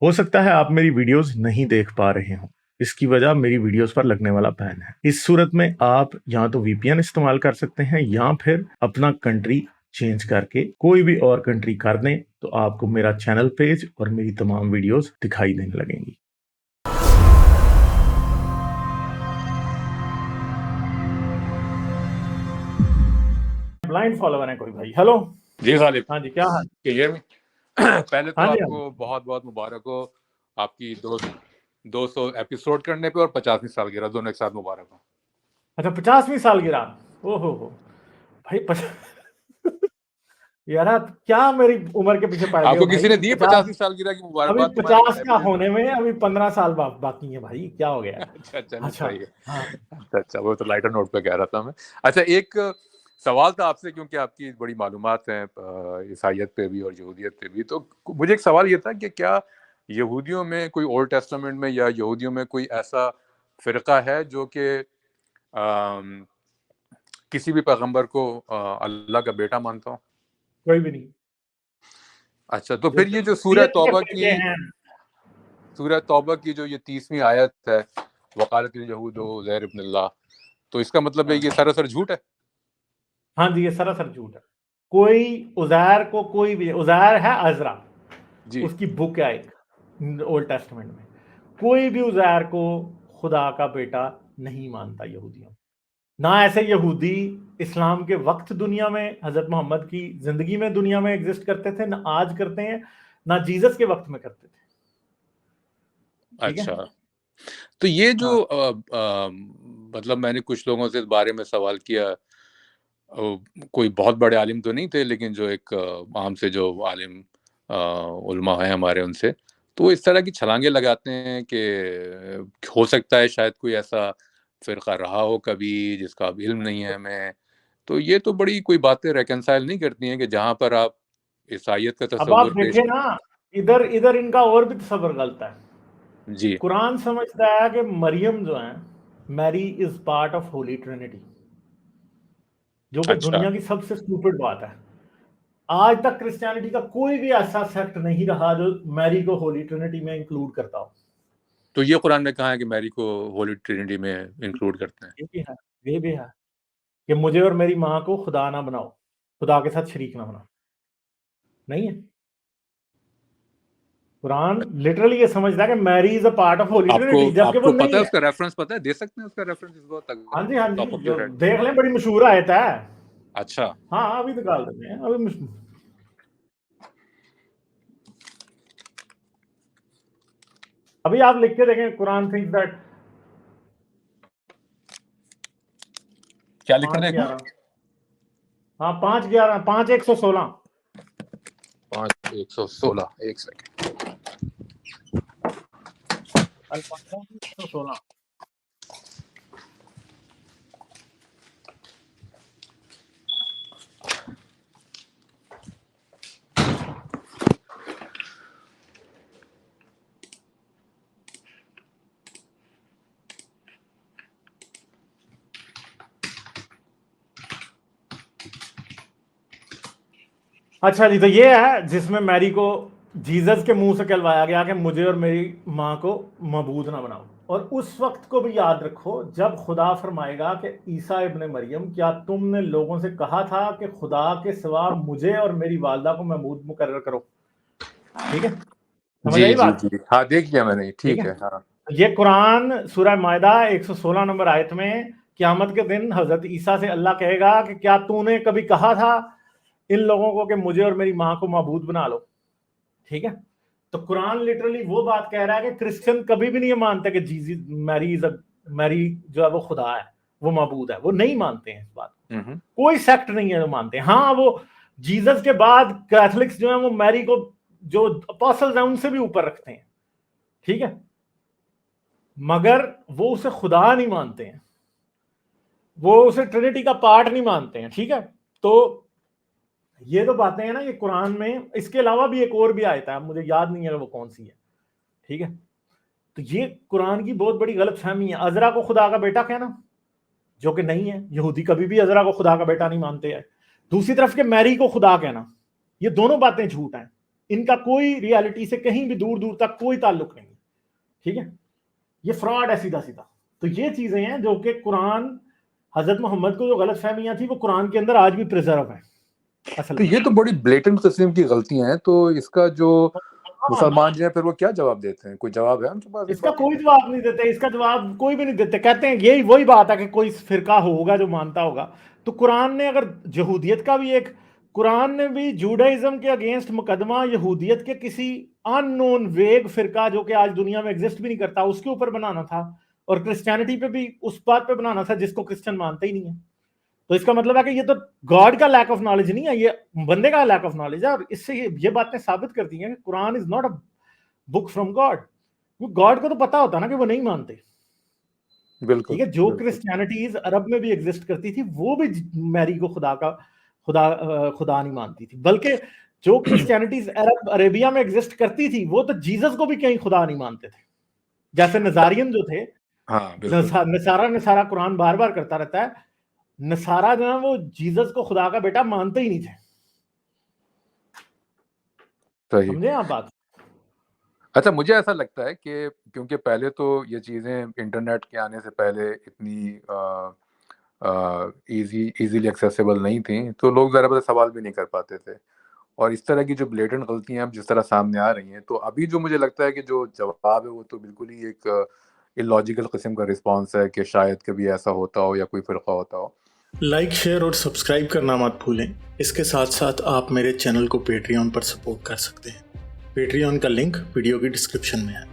हो सकता है आप मेरी वीडियोस नहीं देख पा रहे हो। इसकी वजह मेरी वीडियोस पर लगने वाला बैन है। इस सूरत में आप या तो वीपीएन इस्तेमाल कर सकते हैं या फिर अपना कंट्री चेंज करके कोई भी और कंट्री कर दें, तो आपको मेरा चैनल पेज और मेरी तमाम वीडियोस दिखाई देने लगेंगी। ब्लाइंड फॉलोवर है कोई भाई? हेलो जी गालिब। हाँ जी, क्या हाल? क्लियर में पहले तो हाँ जी, हाँ आपको जी। बहुत बहुत मुबारक हो आपकी 200 एपिसोड करने पे और 50वीं सालगिरह दोनों एक साथ मुबारक हो। अच्छा, 50वीं सालगिरह। ओहो हो भाई, यार आप क्या मेरी उम्र के पीछे पड़ गए हो आपको किसी भाई? ने दी 50 50वीं सालगिरह की अभी मुबारकबाद तुम्हारे 50 का एविडेंस? होने में अभी 15 साल बाकी है भाई, क्या हो गया? अच्छा अच्छा, नहीं अच्छा, सही है। हाँ। अच्छा, वो तो लाइटर नोट पे कह रहा था मैं। अच्छा, एक सवाल था आपसे, क्योंकि आपकी बड़ी मालूमात हैं ईसाइयत पे भी और यहूदियत पे भी, तो मुझे एक सवाल ये था कि क्या यहूदियों में कोई ओल्ड टेस्टामेंट में या यहूदियों में कोई ऐसा फिरका है जो कि किसी भी पैगंबर को अल्लाह का बेटा मानता हूँ? कोई भी नहीं। अच्छा, तो जो फिर ये जो यहूदियत के फिरके हैं। सूरह तौबा की जो ये 30वीं आयत है, वकालत यहूद उज़ैर इब्न अल्लाह, तो इसका मतलब है हाँ ये सरासर झूठ है? हाँ जी, ये सरासर झूठ है। कोई उज़ैर को कोई भी, उज़ैर है अजरा, जी। उसकी बुक है एक ओल्ड टेस्टमेंट में। कोई भी उज़ैर को खुदा का बेटा नहीं मानता यहूदियों में। ना ऐसे यहूदी इस्लाम के वक्त दुनिया में, हजरत मोहम्मद की जिंदगी में दुनिया में एग्जिस्ट करते थे, ना आज करते हैं, ना जीसस के वक्त में करते थे। ठीक है। अच्छा, तो ये जो हाँ मतलब मैंने कुछ लोगों से इस बारे में सवाल किया, कोई बहुत बड़े आलिम तो नहीं थे, लेकिन जो एक आम से जो आलिम उलमा है हमारे, उनसे, तो वो इस तरह की छलांगे लगाते हैं कि हो सकता है शायद कोई ऐसा फिरका रहा हो कभी जिसका अब इल्म नहीं है हमें। तो ये तो बड़ी कोई बातें रेकंसाइल नहीं करती हैं कि जहाँ पर आप ईसाइयत का अब आप तस्वुर पेश। देखें ना, इधर इधर इनका और भी तस्वर गलत है। जी। कुरान समझता है कि मरियम जो है, Mary is part of Holy Trinity, जो कि अच्छा, दुनिया की सबसे स्टूपिड बात है। आज तक क्रिश्चियनिटी का कोई भी ऐसा सेक्ट नहीं रहा जो मैरी को होली ट्रिनिटी में इंक्लूड करता हो। तो ये कुरान में कहा है कि मैरी को होली ट्रिनिटी में इंक्लूड करते हैं? ये भी है, ये भी है कि मुझे और मेरी माँ को खुदा ना बनाओ, खुदा के साथ शरीक ना बनाओ। नहीं है। कुरान लिटरली ये समझता है कि Mary is a part of Holy आपको ट्रिनिटी, जबकि वो आपको पता नहीं है है। उसका रेफरेंस? पता है, दे सकते हैं उसका रेफरेंस इस वक्त, हाँ जी, हाँ जी, टॉप ऑफ जो योर हेड? देख लें, बड़ी मशहूर आयत है। अच्छा। हाँ, अभी निकाल देते हैं अभी अभी आप लिख के देखें, कुरान थिंक्स दैट क्या लिख रहे 5/11। हैं? हाँ, 5/11, 5/116। 5/116, एक सेकंड। अल्फाजा 116। अच्छा जी, तो ये है जिसमें मैरी को जीसस के मुंह से कहलवाया गया कि मुझे और मेरी माँ को मबूद ना बनाओ। और उस वक्त को भी याद रखो जब खुदा फरमाएगा कि ईसा इब्ने मरियम, क्या तुमने लोगों से कहा था कि खुदा के सिवा मुझे और मेरी वालदा को मबूद मुकर्रर करो? ठीक है, समझ जी आई जी बात? जी, हाँ देख लिया मैंने, ठीक ठीक है। है, हाँ। ये कुरान सूरह मायदा 116 नंबर आयत में, क़यामत के दिन हजरत ईसा से अल्लाह कहेगा कि क्या तूने कभी कहा था इन लोगों को कि मुझे और मेरी माँ को माबूद बना लो? ठीक है। तो कुरान लिटरली वो बात कह रहा है कि क्रिश्चियन कभी भी नहीं मानते कि जीजी मैरी मैरी जो है वो खुदा है, वो माबूद है। वो नहीं मानते हैं इस बात को। कोई सेक्ट नहीं है जो मानते हैं। हाँ, वो जीसस के बाद कैथलिक्स जो है वो मैरी को, जो अपोस्टल्स हैं, उनसे भी ऊपर रखते हैं। ठीक है, मगर वो उसे खुदा नहीं मानते हैं, वो उसे ट्रिनिटी का पार्ट नहीं मानते हैं। ठीक है। तो ये तो बातें हैं ना ये कुरान में। इसके अलावा भी एक और भी आयत है, मुझे याद नहीं है वो कौन सी है। ठीक है। तो ये कुरान की बहुत बड़ी गलतफहमी है। अजरा को खुदा का बेटा कहना, जो कि नहीं है। यहूदी कभी भी अजरा को खुदा का बेटा नहीं मानते हैं। दूसरी तरफ के मैरी को खुदा कहना, ये दोनों बातें झूठ हैं। इनका कोई रियलिटी से कहीं भी दूर दूर तक कोई ताल्लुक नहीं है, ठीक है, ये फ्रॉड है सीधा सीधा। तो ये चीजें हैं जो कि कुरान, हजरत मोहम्मद को जो गलत फहमियां थी वो कुरान के अंदर आज भी प्रिजर्व है असल तो में। ये तो बड़ी ब्लेटेंट किस्म की गलतियां हैं, तो इसका जो मुसलमान जो है फिर वो क्या जवाब देते हैं? कोई जवाब है उनके पास? इसका कोई जवाब नहीं देते, इसका जवाब कोई भी नहीं देते। कहते हैं यही वही बात है कि कोई फिरका होगा जो मानता होगा। तो कुरान ने अगर यहूदियत का भी एक, कुरान ने भी जूडाइज्म के अगेंस्ट मुकदमा यहूदियत के किसी अननोन वेग फिरका जो कि आज दुनिया में एग्जिस्ट भी नहीं करता उसके ऊपर बनाना था, और क्रिश्चियनिटी पे भी उस बात पे बनाना था जिसको क्रिश्चियन मानते ही नहीं है। तो इसका मतलब है कि ये तो गॉड का लैक ऑफ नॉलेज नहीं है, ये बंदे का लैक ऑफ नॉलेज है। और इससे ये बातें साबित करती हैं कि Quran is not a book from God. God को तो पता होता ना कि वो नहीं मानते, बिल्कुल, ठीक है। जो बिल्कुल। क्रिश्चियनिटीज अरब में भी एग्जिस्ट करती थी वो भी मैरी को खुदा नहीं मानती थी, बल्कि जो क्रिश्चियनिटीज अरब अरेबिया में एग्जिस्ट करती थी वो तो जीसस को भी कहीं खुदा नहीं मानते थे। जैसे नजारियन जो थे, हाँ, बिल्कुल। नसारा कुरान बार बार करता रहता है, नसारा जो है वो जीसस को खुदा का बेटा मानते ही नहीं थे। सही। समझे आप बात? अच्छा, मुझे ऐसा लगता है कि क्योंकि पहले तो ये चीज़ें इंटरनेट के आने से पहले इतनी इजीली एक्सेसिबल नहीं थी, तो लोग ज़रा बड़ा सवाल भी नहीं कर पाते थे। और इस तरह की जो ब्लेटेंट गलतियाँ अब जिस तरह सामने आ रही हैं, तो अभी जो मुझे लगता है कि जो जवाब है वो तो बिल्कुल ही एक इलॉजिकल किस्म का रिस्पॉन्स है कि शायद कभी ऐसा होता हो या कोई फ़िरका होता हो। लाइक, शेयर और सब्सक्राइब करना मत भूलें। इसके साथ साथ आप मेरे चैनल को पेट्रियन पर सपोर्ट कर सकते हैं। पेट्रियन का लिंक वीडियो की डिस्क्रिप्शन में है।